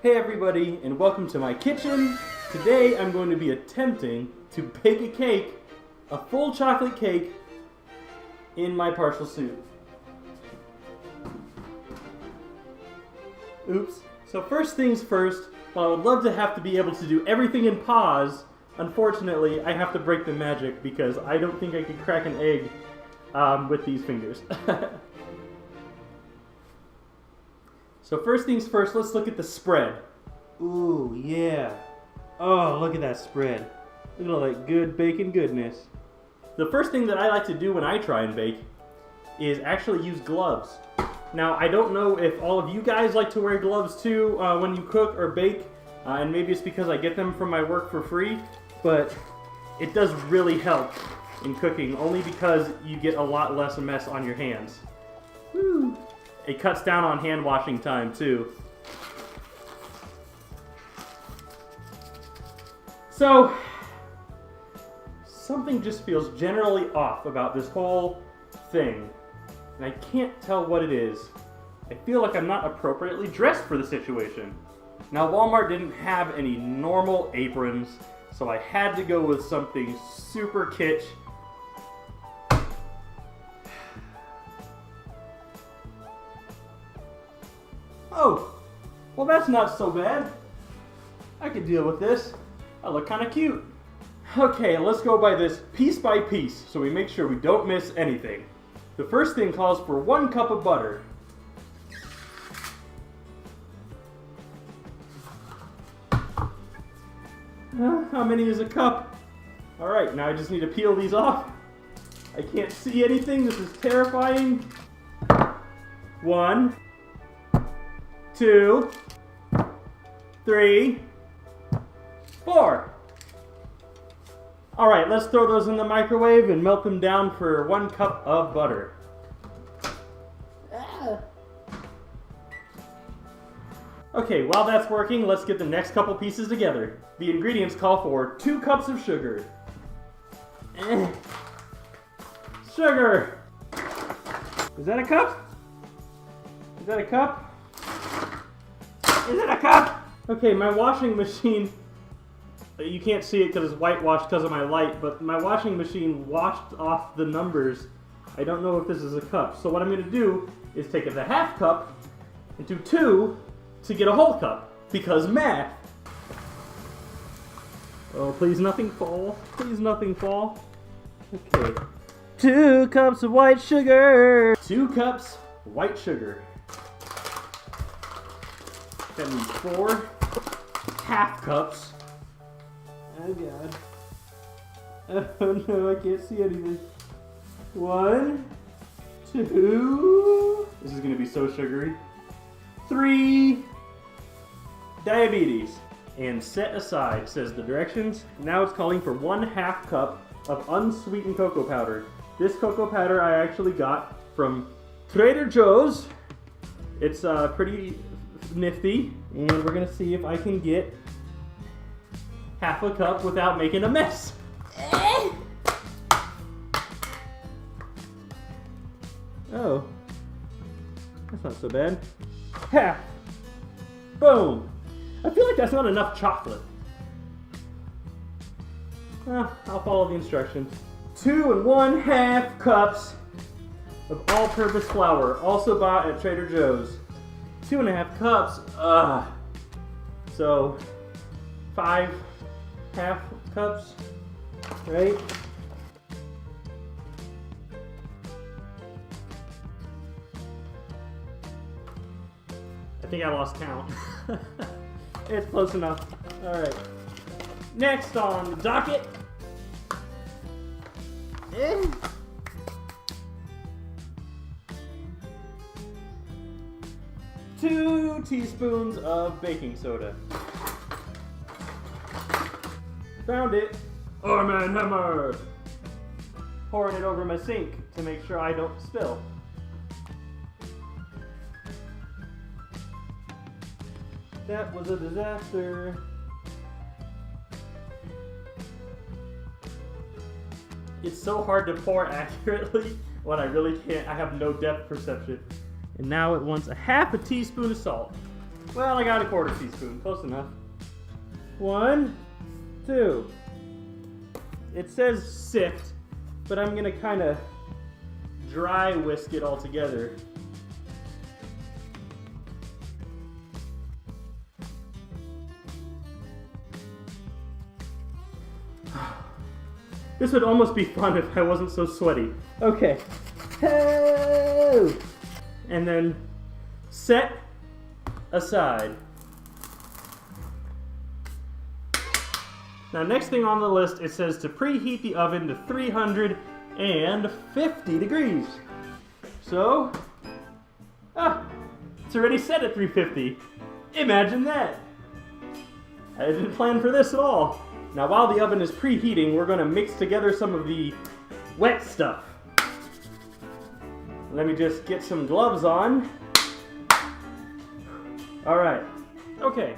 Hey everybody, and welcome to my kitchen. Today I'm going to be attempting to bake a cake, a full chocolate cake, in my partial suit. Oops. So first things first, while I would love to have to be able to do everything in pause, unfortunately I have to break the magic because I don't think I could crack an egg with these fingers. So first things first, let's look at the spread. Ooh, yeah. Oh, look at that spread. Look at all that good bacon goodness. The first thing that I like to do when I try and bake is actually use gloves. Now, I don't know if all of you guys like to wear gloves too when you cook or bake, and maybe it's because I get them from my work for free, but it does really help in cooking, only because you get a lot less mess on your hands. Woo. It cuts down on hand washing time too. So, something just feels generally off about this whole thing, and I can't tell what it is. I feel like I'm not appropriately dressed for the situation. Now, Walmart didn't have any normal aprons, so I had to go with something super kitsch. Oh, well that's not so bad. I could deal with this. I look kind of cute. Okay, let's go by this piece by piece so we make sure we don't miss anything. The first thing calls for 1 cup of butter. How many is a cup? Alright, now I just need to peel these off. I can't see anything, this is terrifying. 1, 2, 3, 4. Alright, let's throw those in the microwave and melt them down for 1 cup of butter. Okay, while that's working, let's get the next couple pieces together. The ingredients call for 2 cups of sugar. Sugar! Is that a cup? Is that a cup? Is it a cup? Okay, my washing machine, you can't see it because it's whitewashed because of my light, but my washing machine washed off the numbers. I don't know if this is a cup. So what I'm going to do is take the half cup and do 2 to get a whole cup, because math. Oh, please nothing fall. Please nothing fall. Okay. 2 cups of white sugar. 2 cups white sugar. That means 4 half cups. Oh god. Oh no, I can't see anything. 1, 2. This is gonna be so sugary. 3. Diabetes. And set aside, says the directions. Now it's calling for 1/2 cup of unsweetened cocoa powder. This cocoa powder I actually got from Trader Joe's. It's pretty nifty, and we're gonna see if I can get half a cup without making a mess. Oh, that's not so bad. Half. Boom. I feel like that's not enough chocolate. I'll follow the instructions. 2 1/2 cups of all-purpose flour, also bought at Trader Joe's. 2 1/2 cups. So 5 half cups, right? I think I lost count. It's close enough. All right. Next on the docket. 2 teaspoons of baking soda. Found it. Arm and Hammer. Pouring it over my sink to make sure I don't spill. That was a disaster. It's so hard to pour accurately when I really can't. I have no depth perception. And now it wants a half a teaspoon of salt. Well, I got a quarter teaspoon. Close enough. 1, 2. It says sift, but I'm gonna kind of dry whisk it all together. This would almost be fun if I wasn't so sweaty. Okay. And then set aside. Now, next thing on the list, it says to preheat the oven to 350 degrees. So, it's already set at 350. Imagine that. I didn't plan for this at all. Now, while the oven is preheating, we're going to mix together some of the wet stuff. Let me just get some gloves on. All right. Okay.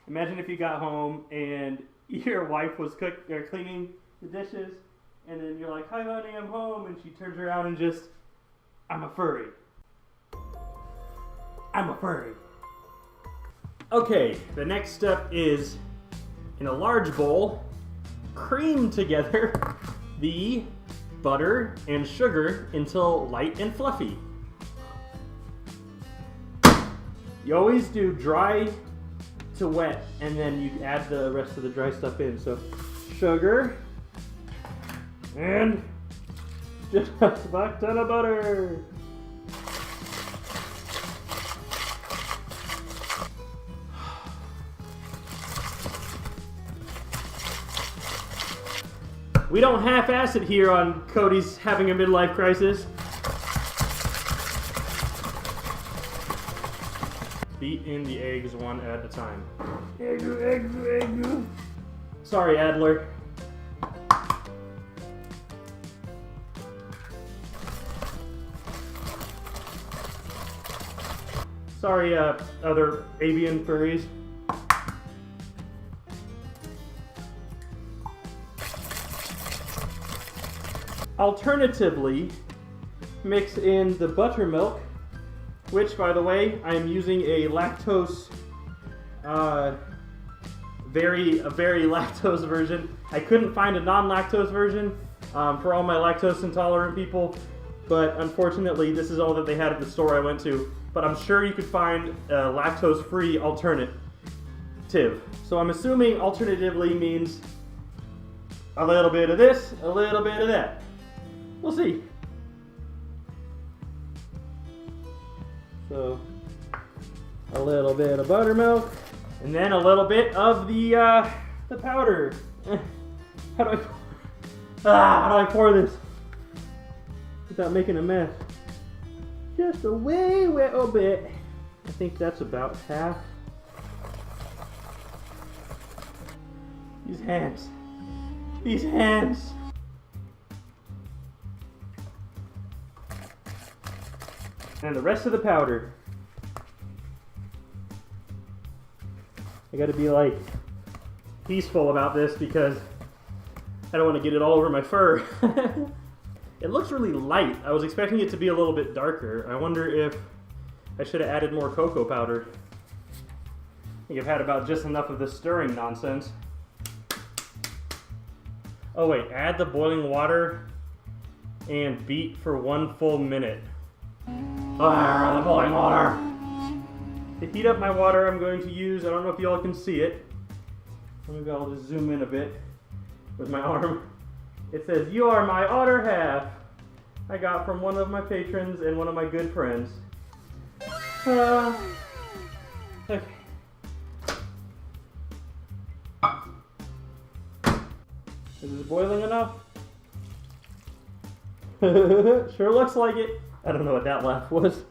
Imagine if you got home and your wife was cleaning the dishes, and then you're like, "Hi, honey, I'm home," and she turns around and just, "I'm a furry. I'm a furry." Okay, the next step is, in a large bowl, cream together the butter and sugar until light and fluffy. You always do dry to wet, and then you add the rest of the dry stuff in. So sugar and just a buck ton of butter. We don't half-ass it here on Cody's Having a Midlife Crisis. Beat in the eggs one at a time. Egg. Sorry, Adler. Sorry, other avian furries. Alternatively, mix in the buttermilk, which, by the way, I am using a lactose, very lactose version. I couldn't find a non-lactose version for all my lactose intolerant people, but unfortunately, this is all that they had at the store I went to. But I'm sure you could find a lactose-free alternative. So I'm assuming alternatively means a little bit of this, a little bit of that. We'll see. So, a little bit of buttermilk, and then a little bit of the powder. How do I pour this without making a mess? Just a way little bit. I think that's about half. These hands. And the rest of the powder. I gotta be like peaceful about this because I don't want to get it all over my fur. It looks really light. I was expecting it to be a little bit darker. I wonder if I should have added more cocoa powder. I think I've had about just enough of this stirring nonsense. Oh wait, add the boiling water and beat for 1 full minute. The boiling water. To heat up my water, I'm going to use, I don't know if y'all can see it. Maybe I'll just zoom in a bit with my arm. It says, "You are my otter half." I got from one of my patrons and one of my good friends. Okay. Is this boiling enough? Sure looks like it. I don't know what that laugh was.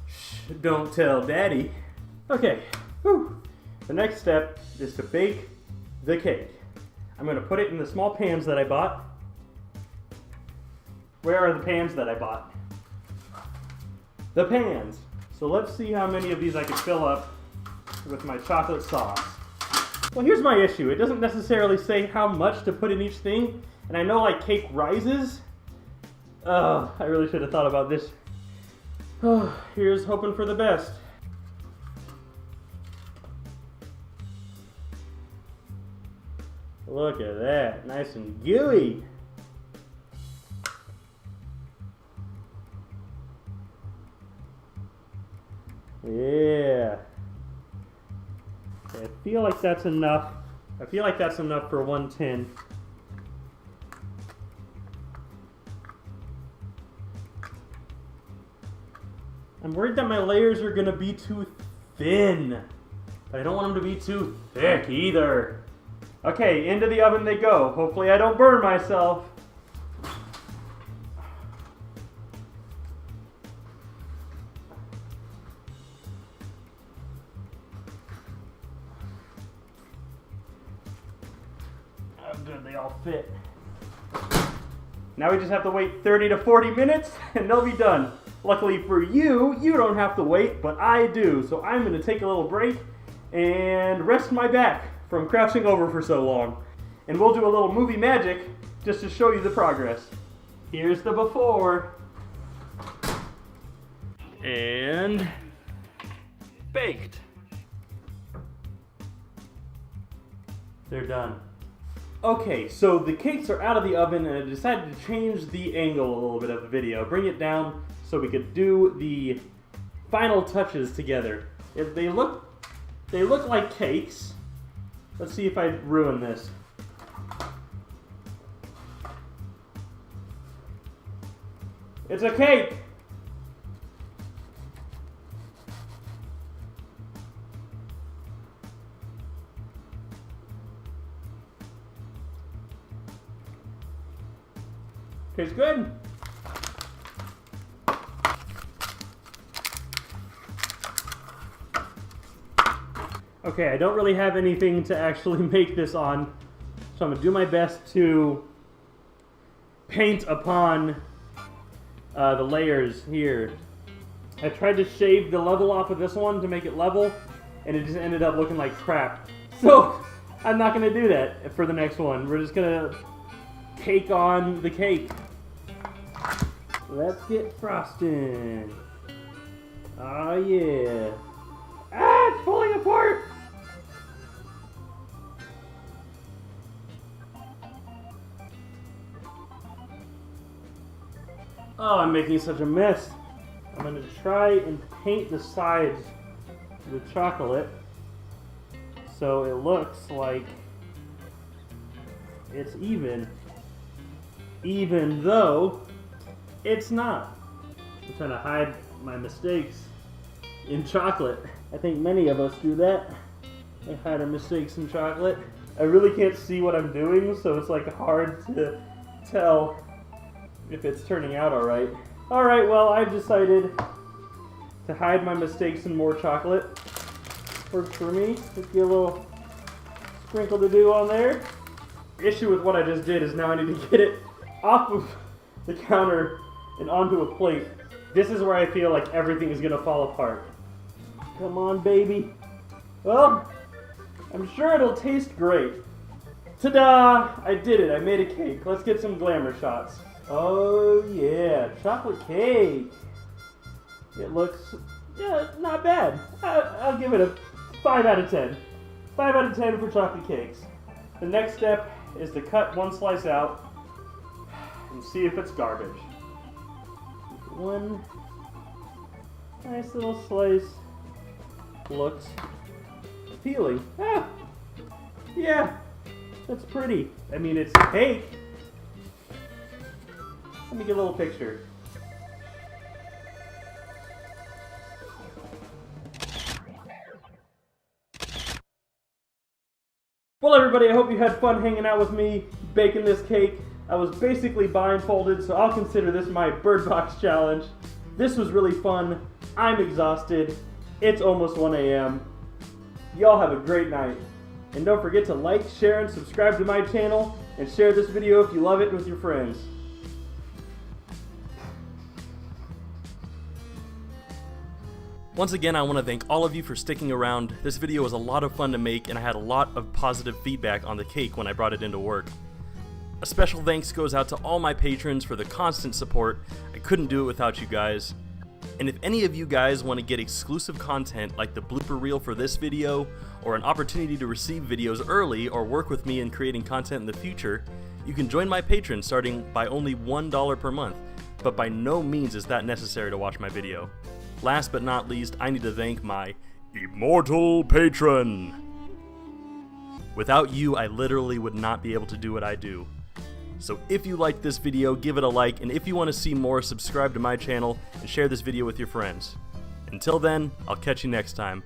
Shh, don't tell Daddy. Okay, whew. The next step is to bake the cake. I'm going to put it in the small pans that I bought. Where are the pans that I bought? The pans. So let's see how many of these I can fill up with my chocolate sauce. Well, here's my issue. It doesn't necessarily say how much to put in each thing, and I know like cake rises. Oh, I really should have thought about this. Oh, here's hoping for the best. Look at that, nice and gooey. Yeah. I feel like that's enough. I feel like that's enough for one tin. I'm worried that my layers are gonna be too thin, but I don't want them to be too thick either. Okay, into the oven they go. Hopefully I don't burn myself. Oh good, they all fit. Now we just have to wait 30 to 40 minutes and they'll be done. Luckily for you, you don't have to wait, but I do. So I'm gonna take a little break and rest my back from crouching over for so long. And we'll do a little movie magic just to show you the progress. Here's the before. And baked. They're done. Okay, so the cakes are out of the oven and I decided to change the angle a little bit of the video, bring it down so we could do the final touches together. They look like cakes. Let's see if I ruin this. It's a cake! Tastes good. Okay, I don't really have anything to actually make this on, so I'm gonna do my best to paint upon the layers here. I tried to shave the level off of this one to make it level, and it just ended up looking like crap. So, I'm not gonna do that for the next one. We're just gonna cake on the cake. Let's get frosting. Oh yeah. Ah, it's falling apart! Oh, I'm making such a mess. I'm gonna try and paint the sides with chocolate so it looks like it's even though it's not. I'm trying to hide my mistakes in chocolate. I think many of us do that. We hide our mistakes in chocolate. I really can't see what I'm doing, so it's like hard to tell if it's turning out alright. Alright, well, I've decided to hide my mistakes in more chocolate. Works for me. Just get a little sprinkle to do on there. The issue with what I just did is now I need to get it off of the counter and onto a plate. This is where I feel like everything is gonna fall apart. Come on, baby. Well, I'm sure it'll taste great. Ta-da! I did it. I made a cake. Let's get some glamour shots. Oh yeah, chocolate cake. It looks, yeah, not bad. I'll give it a 5 out of 10. 5 out of 10 for chocolate cakes. The next step is to cut one slice out and see if it's garbage. One nice little slice looks appealing. Ah, yeah, that's pretty. I mean, it's cake. Let me get a little picture. Well, everybody, I hope you had fun hanging out with me, baking this cake. I was basically blindfolded, so I'll consider this my Bird Box challenge. This was really fun. I'm exhausted. It's almost 1 a.m. Y'all have a great night. And don't forget to like, share, and subscribe to my channel, and share this video if you love it with your friends. Once again, I want to thank all of you for sticking around. This video was a lot of fun to make, and I had a lot of positive feedback on the cake when I brought it into work. A special thanks goes out to all my patrons for the constant support. I couldn't do it without you guys. And if any of you guys want to get exclusive content like the blooper reel for this video, or an opportunity to receive videos early or work with me in creating content in the future, you can join my Patreon starting by only $1 per month, but by no means is that necessary to watch my video. Last but not least, I need to thank my immortal patron. Without you, I literally would not be able to do what I do. So if you liked this video, give it a like, and if you want to see more, subscribe to my channel and share this video with your friends. Until then, I'll catch you next time.